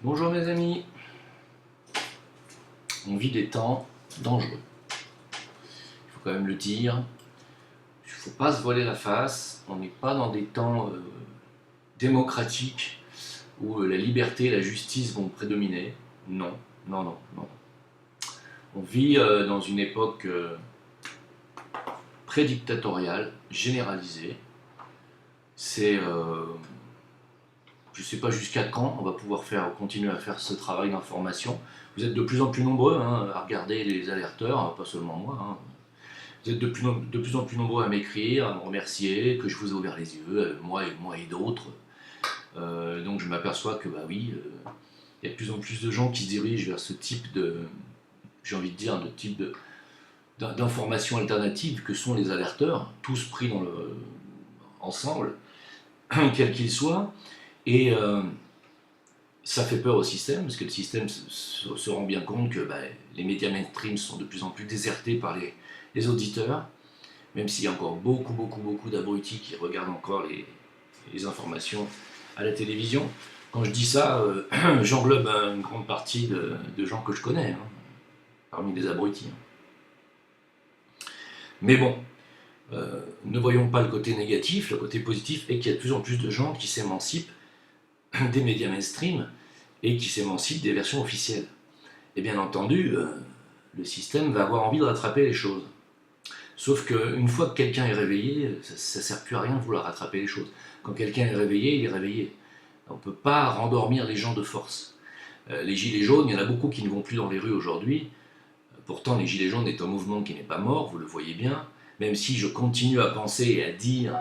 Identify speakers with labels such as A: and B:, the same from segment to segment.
A: Bonjour mes amis, on vit des temps dangereux, il faut quand même le dire, il ne faut pas se voiler la face, on n'est pas dans des temps démocratiques où la liberté et la justice vont prédominer, non, non, non, non. On vit dans une époque prédictatoriale, généralisée, c'est... je ne sais pas jusqu'à quand on va pouvoir continuer à faire ce travail d'information. Vous êtes de plus en plus nombreux à regarder les alerteurs, pas seulement moi. Vous êtes de plus en plus nombreux à m'écrire, à me remercier, que je vous ai ouvert les yeux, moi et d'autres. Donc je m'aperçois que il y a de plus en plus de gens qui se dirigent vers ce type de, j'ai envie de dire, d'informations alternatives que sont les alerteurs, tous pris ensemble, quels qu'ils soient. Et ça fait peur au système, parce que le système se rend bien compte que les médias mainstream sont de plus en plus désertés par les auditeurs, même s'il y a encore beaucoup d'abrutis qui regardent encore les informations à la télévision. Quand je dis ça, j'englobe une grande partie de gens que je connais, parmi les abrutis. Mais bon, ne voyons pas le côté négatif, le côté positif est qu'il y a de plus en plus de gens qui s'émancipent des médias mainstream et qui s'émancipent des versions officielles. Et bien entendu, le système va avoir envie de rattraper les choses. Sauf qu'une fois que quelqu'un est réveillé, ça ne sert plus à rien de vouloir rattraper les choses. Quand quelqu'un est réveillé, il est réveillé. On ne peut pas rendormir les gens de force. Les gilets jaunes, il y en a beaucoup qui ne vont plus dans les rues aujourd'hui. Pourtant, les gilets jaunes est un mouvement qui n'est pas mort, vous le voyez bien. Même si je continue à penser et à dire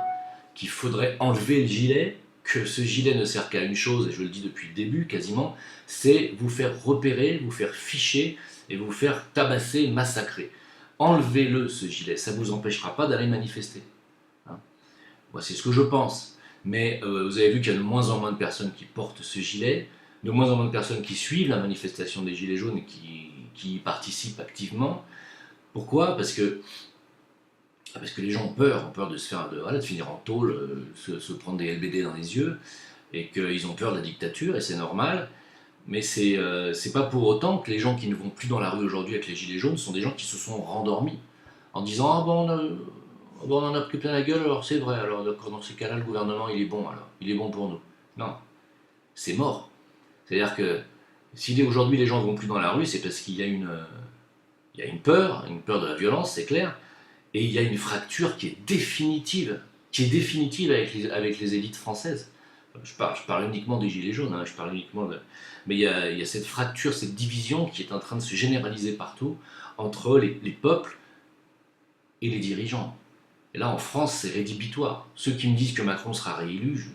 A: qu'il faudrait enlever le gilet, que ce gilet ne sert qu'à une chose, et je le dis depuis le début quasiment, c'est vous faire repérer, vous faire ficher et vous faire tabasser, massacrer. Enlevez-le ce gilet, ça ne vous empêchera pas d'aller manifester. Moi c'est ce que je pense. Mais vous avez vu qu'il y a de moins en moins de personnes qui portent ce gilet, de moins en moins de personnes qui suivent la manifestation des gilets jaunes et qui y participent activement. Pourquoi ? Parce que les gens ont peur de de finir en tôle, se prendre des LBD dans les yeux, et qu'ils ont peur de la dictature, et c'est normal. Mais c'est pas pour autant que les gens qui ne vont plus dans la rue aujourd'hui avec les gilets jaunes sont des gens qui se sont rendormis, en disant « Ah bon, on en a pris plein la gueule, alors c'est vrai, alors d'accord, dans ces cas-là, le gouvernement il est bon, alors, il est bon pour nous. » Non, c'est mort. C'est-à-dire que si aujourd'hui les gens ne vont plus dans la rue, c'est parce qu'il y a une peur de la violence, c'est clair. Et il y a une fracture qui est définitive avec les élites françaises. Je parle uniquement des gilets jaunes, mais il y a cette fracture, cette division qui est en train de se généraliser partout entre les peuples et les dirigeants. Et là, en France, c'est rédhibitoire. Ceux qui me disent que Macron sera réélu,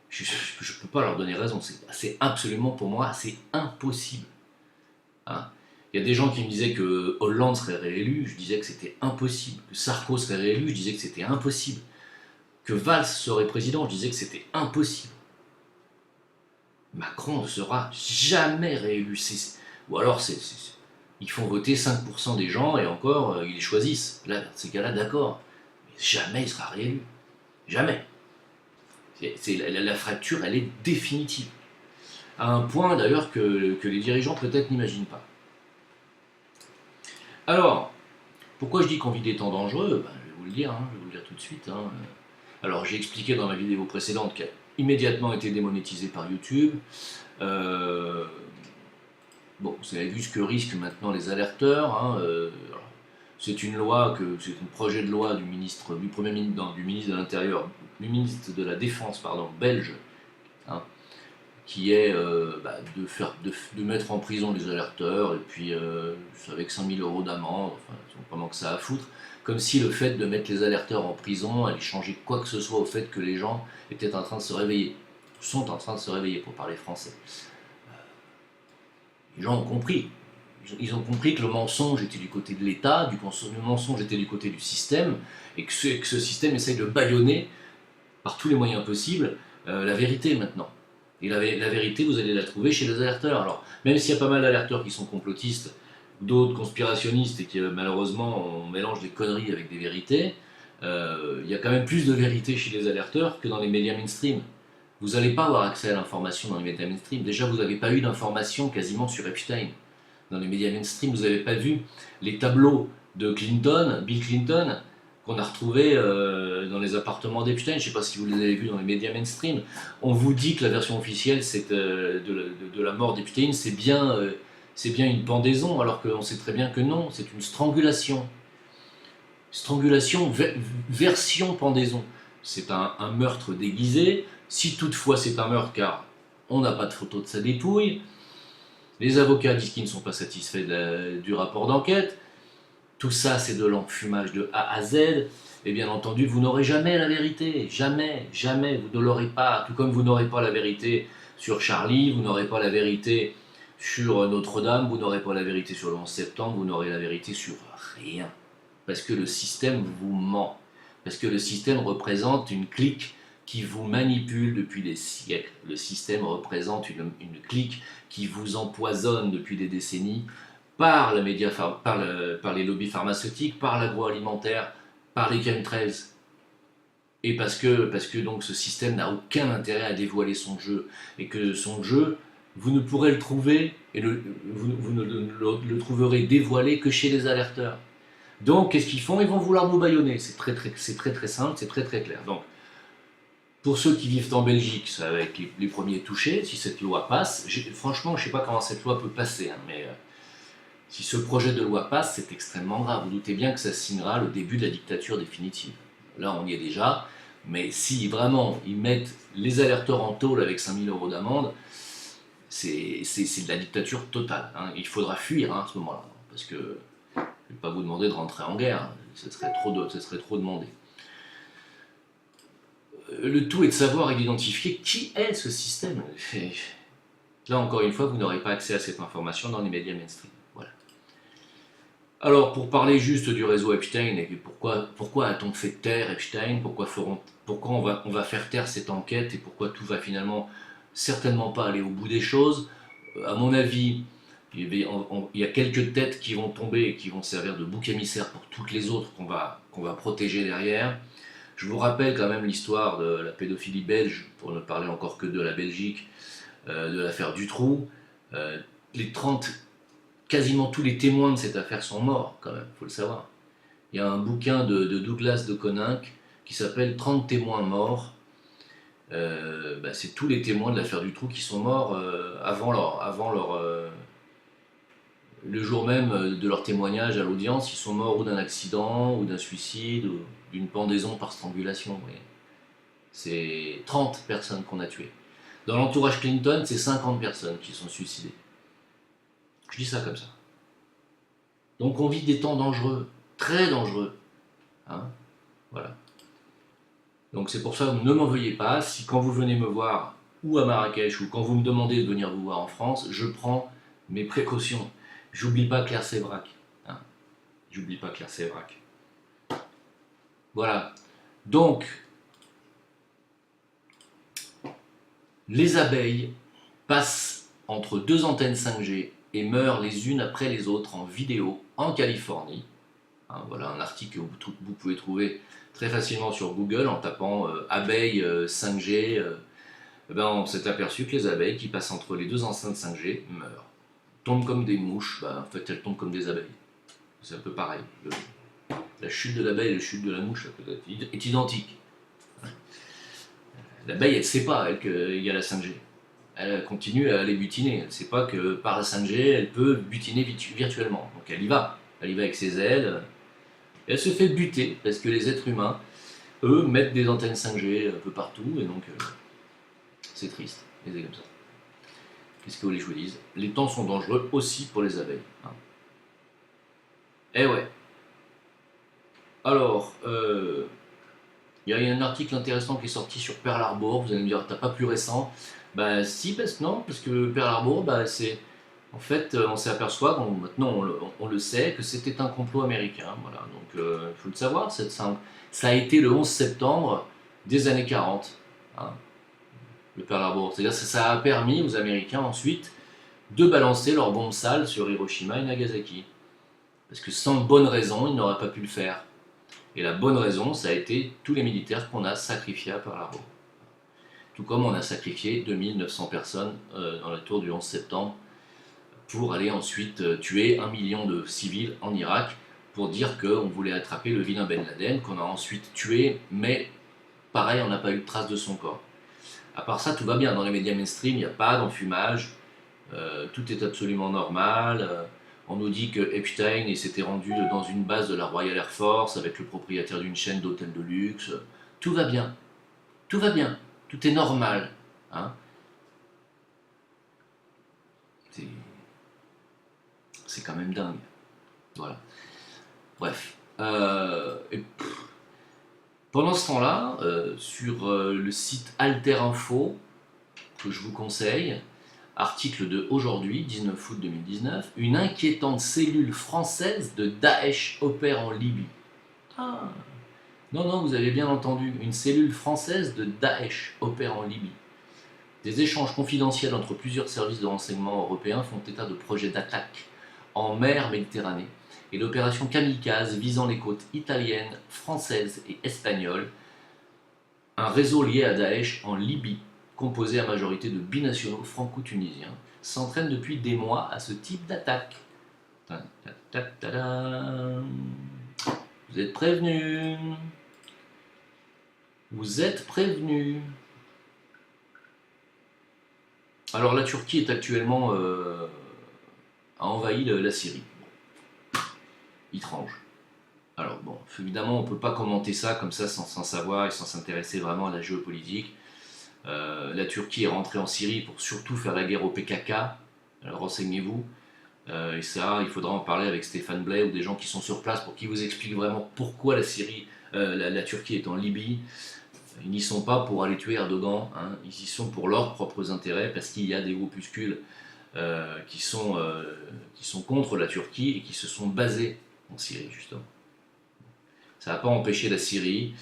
A: je ne peux pas leur donner raison. C'est absolument, pour moi, c'est impossible. Il y a des gens qui me disaient que Hollande serait réélu, je disais que c'était impossible. Que Sarko serait réélu, je disais que c'était impossible. Que Valls serait président, je disais que c'était impossible. Macron ne sera jamais réélu. Ou alors, ils font voter 5% des gens et encore, ils les choisissent. Là, dans ces cas-là, d'accord. Mais jamais il sera réélu. Jamais. La fracture, elle est définitive. À un point, d'ailleurs, que les dirigeants peut-être n'imaginent pas. Alors, pourquoi je dis qu'on vit des temps dangereux ? Je vais vous le dire, tout de suite. Alors, j'ai expliqué dans ma vidéo précédente qu'elle a immédiatement été démonétisée par YouTube. Bon, vous avez vu ce que risquent maintenant les alerteurs. C'est un projet de loi du ministre de l'Intérieur, du ministre de la Défense, belge, qui est de mettre en prison les alerteurs, et puis avec 100 000 € d'amende, ils n'ont vraiment que ça à foutre, comme si le fait de mettre les alerteurs en prison allait changer quoi que ce soit au fait que les gens étaient en train de se réveiller, sont en train de se réveiller, pour parler français. Les gens ont compris. Ils ont compris que le mensonge était du côté de l'État, le mensonge était du côté du système, et que ce système essaye de bâillonner, par tous les moyens possibles, la vérité maintenant. Et la vérité, vous allez la trouver chez les alerteurs. Alors, même s'il y a pas mal d'alerteurs qui sont complotistes, d'autres conspirationnistes, et qui malheureusement on mélange des conneries avec des vérités, il y a quand même plus de vérité chez les alerteurs que dans les médias mainstream. vous n'allez pas avoir accès à l'information dans les médias mainstream. Déjà, vous n'avez pas eu d'information quasiment sur Epstein. Dans les médias mainstream, vous n'avez pas vu les tableaux de Clinton, Bill Clinton, qu'on a retrouvés dans les appartements d'Epstein. Je ne sais pas si vous les avez vus dans les médias mainstream. On vous dit que la version officielle de la mort d'Epstein, c'est bien une pendaison, alors qu'on sait très bien que non, c'est une strangulation. Strangulation version pendaison. C'est un meurtre déguisé. Si toutefois c'est un meurtre, car on n'a pas de photo de sa dépouille, les avocats disent qu'ils ne sont pas satisfaits du rapport d'enquête. Tout ça, c'est de l'enfumage de A à Z. Et bien entendu, vous n'aurez jamais la vérité. Jamais, jamais, vous ne l'aurez pas. Tout comme vous n'aurez pas la vérité sur Charlie, vous n'aurez pas la vérité sur Notre-Dame, vous n'aurez pas la vérité sur le 11 septembre, vous n'aurez la vérité sur rien. Parce que le système vous ment. Parce que le système représente une clique qui vous manipule depuis des siècles. Le système représente une clique qui vous empoisonne depuis des décennies par les lobbies pharmaceutiques, par l'agroalimentaire, par les chemtrails. Et parce que donc ce système n'a aucun intérêt à dévoiler son jeu. Et que son jeu, vous ne pourrez le trouver, et vous ne le trouverez dévoilé que chez les alerteurs. Donc, qu'est-ce qu'ils font? Ils vont vouloir nous bâillonner. C'est très simple, c'est très clair. Donc, pour ceux qui vivent en Belgique, ça va être les premiers touchés, si cette loi passe. Franchement, je ne sais pas comment cette loi peut passer, mais si ce projet de loi passe, c'est extrêmement grave. Vous doutez bien que ça signera le début de la dictature définitive. Là, on y est déjà. Mais si vraiment ils mettent les alerteurs en tôle avec 5 000 € d'amende, c'est de la dictature totale. Hein. Il faudra fuir à ce moment-là. Parce que je ne vais pas vous demander de rentrer en guerre. Ce serait trop demandé. Le tout est de savoir et d'identifier qui est ce système. Là, encore une fois, vous n'aurez pas accès à cette information dans les médias mainstream. Voilà. Alors, pour parler juste du réseau Epstein, et pourquoi a-t-on fait taire Epstein? Pourquoi on va faire taire cette enquête? Et pourquoi tout va finalement certainement pas aller au bout des choses? À mon avis, il y a quelques têtes qui vont tomber et qui vont servir de bouc émissaire pour toutes les autres qu'on va protéger derrière. Je vous rappelle quand même l'histoire de la pédophilie belge, pour ne parler encore que de la Belgique, de l'affaire Dutroux. Quasiment tous les témoins de cette affaire sont morts, quand même, il faut le savoir. Il y a un bouquin de Douglas de Coninck qui s'appelle 30 témoins morts. C'est tous les témoins de l'affaire Dutroux qui sont morts le jour même de leur témoignage à l'audience. Ils sont morts ou d'un accident, ou d'un suicide, ou d'une pendaison par strangulation. Vous voyez. C'est 30 personnes qu'on a tuées. Dans l'entourage Clinton, c'est 50 personnes qui sont suicidées. Je dis ça comme ça. Donc on vit des temps dangereux, très dangereux. Hein, voilà. Donc c'est pour ça, ne m'en veuillez pas. Si quand vous venez me voir, ou à Marrakech, ou quand vous me demandez de venir vous voir en France, je prends mes précautions. J'oublie pas Claire Sévrac. Hein. J'oublie pas Claire Sévrac. Voilà. Donc, les abeilles passent entre deux antennes 5G et meurent les unes après les autres en vidéo en Californie. Hein, voilà un article que vous pouvez trouver très facilement sur Google en tapant abeilles 5G. On s'est aperçu que les abeilles qui passent entre les deux enceintes 5G meurent. Tombent comme des mouches, en fait elles tombent comme des abeilles. C'est un peu pareil. La chute de l'abeille et la chute de la mouche est identique. L'abeille, elle ne sait pas qu'il y a la 5G. Elle continue à aller butiner. Elle ne sait pas que par la 5G, elle peut butiner virtuellement. Donc elle y va. Elle y va avec ses ailes. Et elle se fait buter parce que les êtres humains, eux, mettent des antennes 5G un peu partout. Et donc, c'est triste. Et c'est comme ça. Qu'est-ce que vous voulez que je vous dise? Les temps sont dangereux aussi pour les abeilles. Hein. Eh ouais. Alors, il y a un article intéressant qui est sorti sur Pearl Harbor. Vous allez me dire, t'as pas plus récent? Si, non, parce que Pearl Harbor, c'est... En fait, on s'aperçoit, maintenant on le sait, que c'était un complot américain. Voilà. Donc, il faut le savoir, ça a été le 11 septembre des années 40. Hein, le Pearl Harbor. C'est-à-dire que ça a permis aux Américains ensuite de balancer leurs bombes sales sur Hiroshima et Nagasaki. Parce que sans bonne raison, ils n'auraient pas pu le faire. Et la bonne raison, ça a été tous les militaires qu'on a sacrifiés à Pearl Harbor. Tout comme on a sacrifié 2900 personnes dans la tour du 11 septembre pour aller ensuite tuer 1 million de civils en Irak pour dire qu'on voulait attraper le vilain Ben Laden, qu'on a ensuite tué, mais pareil, on n'a pas eu de trace de son corps. À part ça, tout va bien. Dans les médias mainstream, il n'y a pas d'enfumage, tout est absolument normal. On nous dit que Epstein il s'était rendu dans une base de la Royal Air Force avec le propriétaire d'une chaîne d'hôtels de luxe. Tout va bien. Tout va bien. Tout est normal. Hein. C'est quand même dingue. Voilà. Bref. Pendant ce temps-là, sur le site Alter Info, que je vous conseille, article de aujourd'hui, 19 août 2019, une inquiétante cellule française de Daesh opère en Libye. Ah. Non, non, vous avez bien entendu, une cellule française de Daesh opère en Libye. Des échanges confidentiels entre plusieurs services de renseignement européens font état de projets d'attaque en mer Méditerranée et d'opérations kamikazes visant les côtes italiennes, françaises et espagnoles. Un réseau lié à Daesh en Libye, composé à majorité de binationaux franco-tunisiens, s'entraîne depuis des mois à ce type d'attaque. Vous êtes prévenus. Vous êtes prévenus. Alors la Turquie est actuellement a envahi la Syrie. Étrange. Alors bon, évidemment on ne peut pas commenter ça comme ça sans savoir et sans s'intéresser vraiment à la géopolitique. La Turquie est rentrée en Syrie pour surtout faire la guerre au PKK. Alors renseignez-vous. Et ça, il faudra en parler avec Stéphane Blay ou des gens qui sont sur place pour qu'ils vous expliquent vraiment pourquoi la Turquie est en Libye. Ils n'y sont pas pour aller tuer Erdogan, hein. Ils y sont pour leurs propres intérêts, parce qu'il y a des groupuscules qui sont contre la Turquie et qui se sont basés en Syrie, justement. Ça n'a pas empêché la Syrie,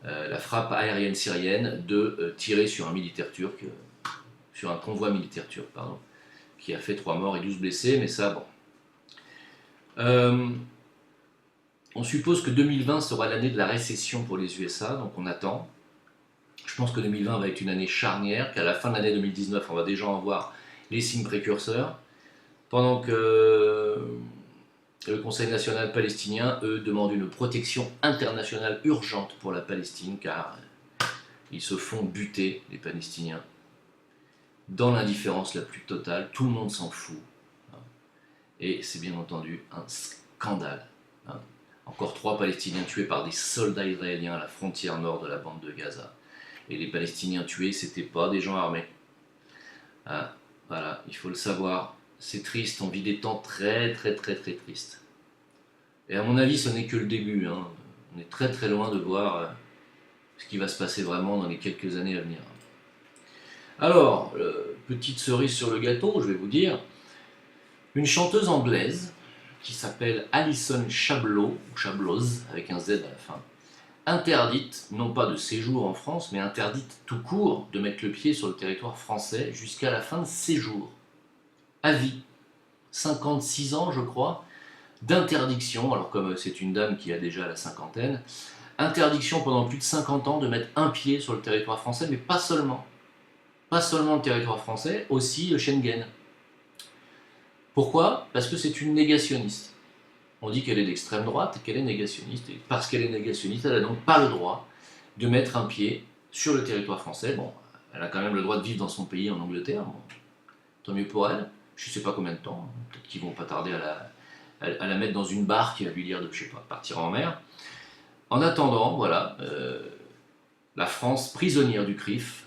A: la frappe aérienne syrienne, de tirer sur un militaire turc, sur un convoi militaire turc, pardon, qui a fait 3 morts et 12 blessés, mais ça, bon. On suppose que 2020 sera l'année de la récession pour les USA, donc on attend. Je pense que 2020 va être une année charnière, qu'à la fin de l'année 2019, on va déjà en voir les signes précurseurs, pendant que le Conseil national palestinien, eux, demande une protection internationale urgente pour la Palestine, car ils se font buter, les Palestiniens, dans l'indifférence la plus totale, tout le monde s'en fout. Et c'est bien entendu un scandale. Encore 3 Palestiniens tués par des soldats israéliens à la frontière nord de la bande de Gaza. Et les Palestiniens tués, c'était pas des gens armés. Voilà, il faut le savoir. C'est triste, on vit des temps très tristes. Et à mon avis, ce n'est que le début. Hein. On est très loin de voir ce qui va se passer vraiment dans les quelques années à venir. Alors, petite cerise sur le gâteau, je vais vous dire. Une chanteuse anglaise qui s'appelle Alison Chabloz, ou Chabloz, avec un Z à la fin, interdite, non pas de séjour en France, mais interdite tout court de mettre le pied sur le territoire français jusqu'à la fin de ses jours. À vie. 56 ans, je crois, d'interdiction, alors comme c'est une dame qui a déjà la cinquantaine, interdiction pendant plus de 50 ans de mettre un pied sur le territoire français, mais pas seulement. Pas seulement le territoire français, aussi le Schengen. Pourquoi ? Parce que c'est une négationniste. On dit qu'elle est d'extrême droite et qu'elle est négationniste. Et parce qu'elle est négationniste, elle n'a donc pas le droit de mettre un pied sur le territoire français. Bon, elle a quand même le droit de vivre dans son pays en Angleterre. Bon, tant mieux pour elle. Je ne sais pas combien de temps. Peut-être qu'ils vont pas tarder à la mettre dans une barque et à lui dire de, je sais pas, partir en mer. En attendant, voilà, la France prisonnière du CRIF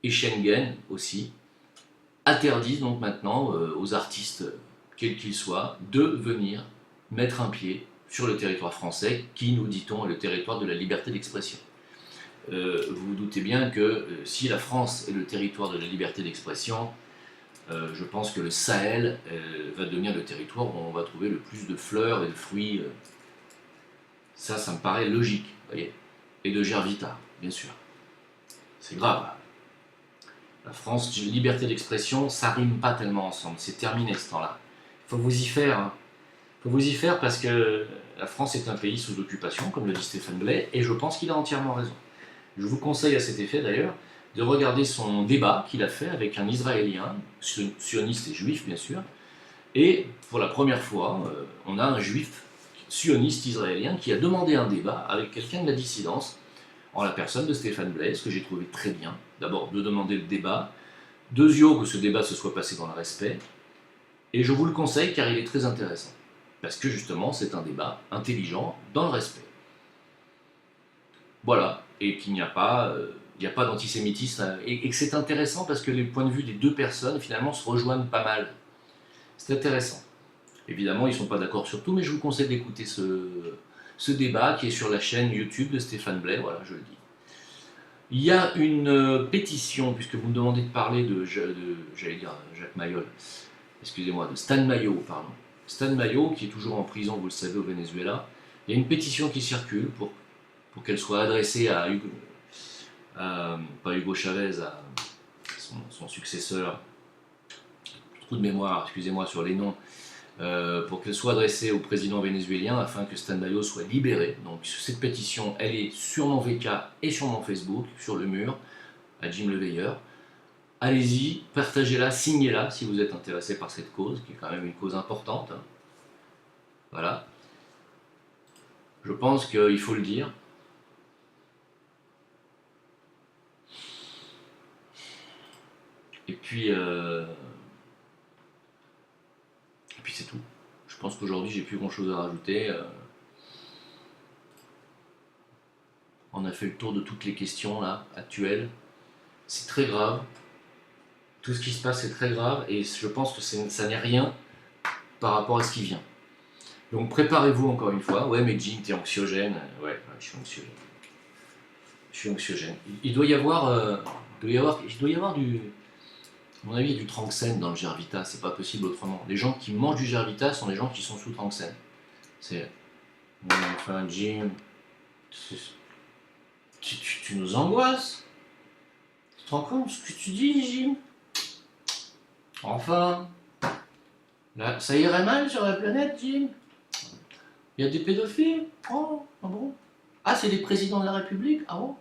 A: et Schengen aussi interdisent donc maintenant aux artistes, quels qu'ils soient, de venir mettre un pied sur le territoire français, qui, nous dit-on, est le territoire de la liberté d'expression. Vous vous doutez bien que si la France est le territoire de la liberté d'expression, je pense que le Sahel va devenir le territoire où on va trouver le plus de fleurs et de fruits. Ça me paraît logique, voyez. Et de Gervita, bien sûr. C'est grave. La France, liberté d'expression, ça rime pas tellement ensemble. C'est terminé ce temps-là. Il faut vous y faire. Hein. Il faut vous y faire parce que la France est un pays sous occupation, comme le dit Stéphane Blay, et je pense qu'il a entièrement raison. Je vous conseille à cet effet d'ailleurs de regarder son débat qu'il a fait avec un Israélien, sioniste et juif bien sûr, et pour la première fois, on a un juif sioniste israélien qui a demandé un débat avec quelqu'un de la dissidence, en la personne de Stéphane Blaise, que j'ai trouvé très bien. D'abord, de demander le débat, deuxièmement, que ce débat se soit passé dans le respect, et je vous le conseille car il est très intéressant, parce que justement, c'est un débat intelligent, dans le respect. Voilà, et qu'il n'y a pas, d'antisémitisme, et que c'est intéressant parce que les points de vue des deux personnes, finalement, se rejoignent pas mal. C'est intéressant. Évidemment, ils ne sont pas d'accord sur tout, mais je vous conseille d'écouter ce débat qui est sur la chaîne YouTube de Stéphane Blais, voilà, je le dis. Il y a une pétition, puisque vous me demandez de parler j'allais dire Jacques Mayol, excusez-moi, de Stan Mayo, pardon. Stan Mayo, qui est toujours en prison, vous le savez, au Venezuela. Il y a une pétition qui circule pour qu'elle soit adressée à Hugo, pas Hugo Chavez, à son successeur, trou de mémoire, excusez-moi sur les noms, pour qu'elle soit adressée au président vénézuélien afin que Stan Mayo soit libéré. Donc cette pétition, elle est sur mon VK et sur mon Facebook, sur le mur, à Jim Leveilleur. Allez-y, partagez-la, signez-la si vous êtes intéressé par cette cause, qui est quand même une cause importante. Voilà. Je pense qu'il faut le dire. Et puis c'est tout. Je pense qu'aujourd'hui, j'ai plus grand-chose à rajouter. On a fait le tour de toutes les questions là, actuelles. C'est très grave. Tout ce qui se passe est très grave et je pense que ça n'est rien par rapport à ce qui vient. Donc préparez-vous encore une fois. Ouais, mais Jim, t'es anxiogène. Ouais, je suis anxiogène. Je suis anxiogène. Il doit y avoir du. À mon avis, il y a du tranxène dans le Gervita, c'est pas possible autrement. Les gens qui mangent du Gervita sont des gens qui sont sous tranxène. C'est. Enfin, Jim. Tu nous angoisses. Tu te rends compte de ce que tu dis, Jim? Enfin. Là, ça irait mal sur la planète, Jim? Il y a des pédophiles? Oh, ah bon? Ah, c'est les présidents de la République? Ah bon?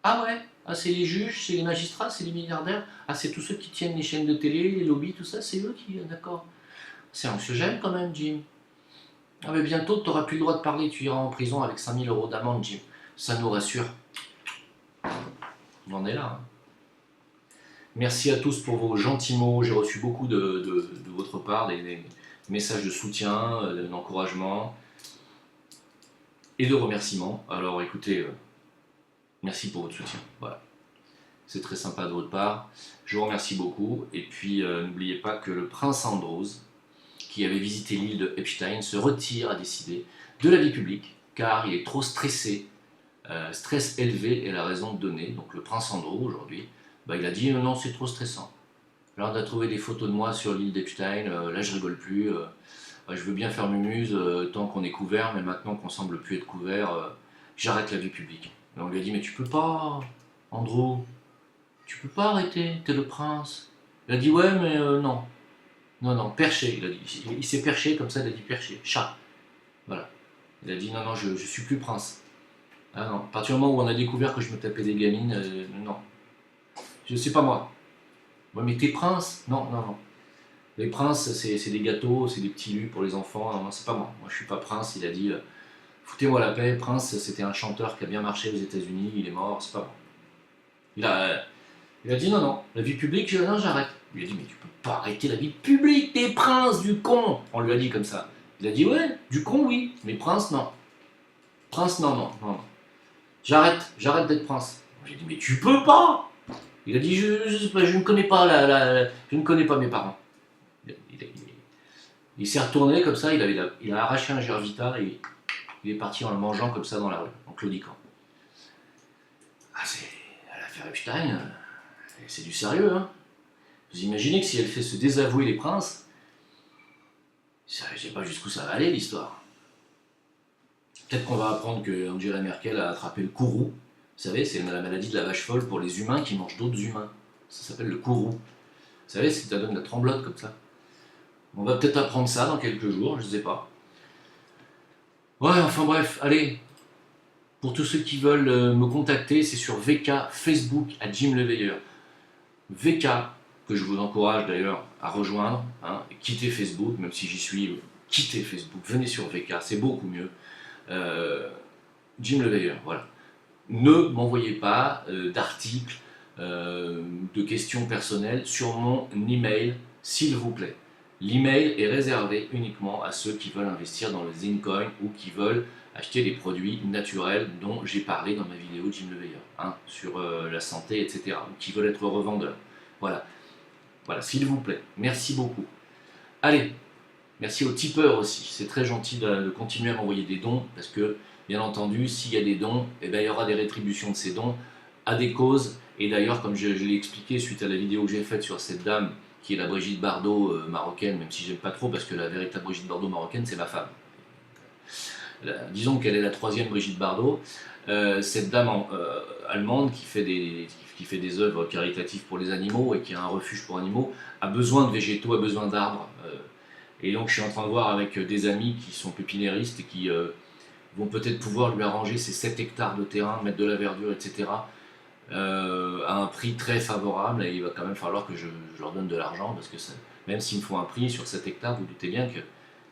A: Ah ouais? Ah, c'est les juges, c'est les magistrats, c'est les milliardaires? Ah, c'est tous ceux qui tiennent les chaînes de télé, les lobbies, tout ça, c'est eux qui... D'accord. C'est anxiogène quand même, Jim. Ah, mais bientôt, tu n'auras plus le droit de parler, tu iras en prison avec 5000 € d'amende, Jim. Ça nous rassure. On en est là. Hein. Merci à tous pour vos gentils mots. J'ai reçu beaucoup de votre part, des messages de soutien, d'encouragement et de remerciements. Alors écoutez, merci pour votre soutien. Voilà. C'est très sympa de votre part. Je vous remercie beaucoup. Et puis n'oubliez pas que le prince Andros, qui avait visité l'île de Epstein, se retire à décider de la vie publique car il est trop stressé. Stress élevé est la raison de donner. Donc le prince Andros aujourd'hui, il a dit non, c'est trop stressant. Là on a trouvé des photos de moi sur l'île d'Epstein, là je rigole plus, je veux bien faire mumuse tant qu'on est couvert, mais maintenant qu'on semble plus être couvert, j'arrête la vie publique. Et on lui a dit mais tu peux pas, Andros, tu peux pas arrêter, t'es le prince. Il a dit ouais mais non, non, perché, il a dit, il s'est perché comme ça, il a dit perché, chat. Voilà. Il a dit non, je suis plus prince. Ah non, à partir du moment où on a découvert que je me tapais des gamines, non. Je sais pas moi. Ouais, mais t'es prince? Non. Les princes, c'est des gâteaux, c'est des petits lus pour les enfants. Non, c'est pas moi. Moi, je suis pas prince. Il a dit foutez-moi la paix. Prince, c'était un chanteur qui a bien marché aux États-Unis. Il est mort, c'est pas moi. Il a dit non. La vie publique, non, j'arrête. Il lui a dit mais tu peux pas arrêter la vie publique. T'es prince, du con. On lui a dit comme ça. Il a dit ouais, du con, oui. Mais prince, non. Prince, non. J'arrête d'être prince. J'ai dit mais tu peux pas. Il a dit je ne connais pas je ne connais pas mes parents. Il s'est retourné comme ça, il a arraché un Gervita et il est parti en le mangeant comme ça dans la rue, en claudiquant. Ah, c'est l'affaire Epstein, c'est du sérieux, hein. Vous imaginez que si elle fait se désavouer les princes, je sais pas jusqu'où ça va aller l'histoire. Peut-être qu'on va apprendre que Angela Merkel a attrapé le kourou. Vous savez, c'est la maladie de la vache folle pour les humains qui mangent d'autres humains. Ça s'appelle le kourou. Vous savez, ça donne de la tremblote comme ça. On va peut-être apprendre ça dans quelques jours, je sais pas. Ouais, enfin bref, allez. Pour tous ceux qui veulent me contacter, c'est sur VK Facebook à Jim Leveilleur. VK, que je vous encourage d'ailleurs à rejoindre, hein, quittez Facebook, même si j'y suis, quittez Facebook, venez sur VK, c'est beaucoup mieux. Jim Leveilleur, voilà. Ne m'envoyez pas d'articles, de questions personnelles sur mon email, s'il vous plaît. L'email est réservé uniquement à ceux qui veulent investir dans le Zincoin ou qui veulent acheter des produits naturels dont j'ai parlé dans ma vidéo Jim Leveilleur, hein, sur la santé, etc. Ou qui veulent être revendeurs. Voilà, voilà, s'il vous plaît. Merci beaucoup. Allez, merci aux tipeurs aussi. C'est très gentil de continuer à m'envoyer des dons parce que, bien entendu, s'il y a des dons, eh bien, il y aura des rétributions de ces dons à des causes. Et d'ailleurs, comme je l'ai expliqué suite à la vidéo que j'ai faite sur cette dame qui est la Brigitte Bardot marocaine, même si j'aime pas trop parce que la véritable Brigitte Bardot marocaine, c'est ma femme. Disons qu'elle est la troisième Brigitte Bardot. Cette dame allemande qui fait des œuvres caritatives pour les animaux et qui a un refuge pour animaux a besoin de végétaux, a besoin d'arbres. Et donc je suis en train de voir avec des amis qui sont pépiniéristes et qui vont peut-être pouvoir lui arranger ses 7 hectares de terrain, mettre de la verdure, etc. À un prix très favorable. Et il va quand même falloir que je leur donne de l'argent parce que même s'il me faut un prix sur 7 hectares, vous doutez bien que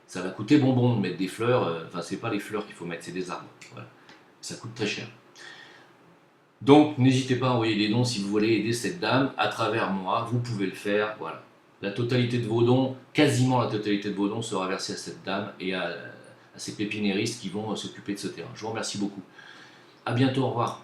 A: ça va coûter bonbon de mettre des fleurs. Enfin, c'est pas les fleurs qu'il faut mettre, c'est des arbres. Voilà. Ça coûte très cher. Donc n'hésitez pas à envoyer des dons si vous voulez aider cette dame à travers moi, vous pouvez le faire, voilà. La totalité de vos dons, quasiment la totalité de vos dons sera versée à cette dame et à ces pépiniéristes qui vont s'occuper de ce terrain. Je vous remercie beaucoup. À bientôt, au revoir.